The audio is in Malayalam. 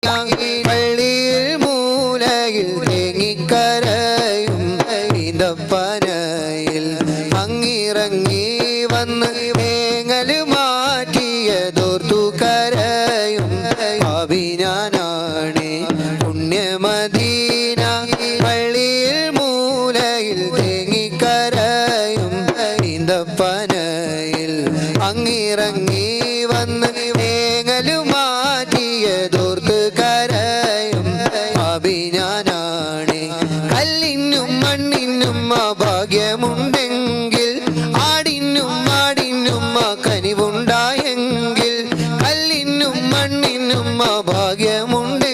പള്ളിയിൽ മൂലയിൽ തേങ്ങിക്കരയും ഈന്തപ്പനയിൽ അങ്ങിറങ്ങി വന്ന് വേങ്ങൽ മാറ്റിയതോർത്തു കരയും പാപിനാനാണ് പുണ്യമദീന പള്ളിയിൽ മൂലയിൽ തേങ്ങിക്കരയും ഈന്തപ്പനയിൽ അങ്ങിറങ്ങി വന്ന് വേങ്ങൽ മാറ്റിയതോർത്ത് കരയും പാപിനാനാണ് കല്ലിനും മണ്ണിനും ഭാഗ്യമുണ്ടെങ്കിൽ ആടിനും മാടിനും കനിവുണ്ടായെങ്കിൽ കല്ലിനും മണ്ണിനും ഭാഗ്യമുണ്ട്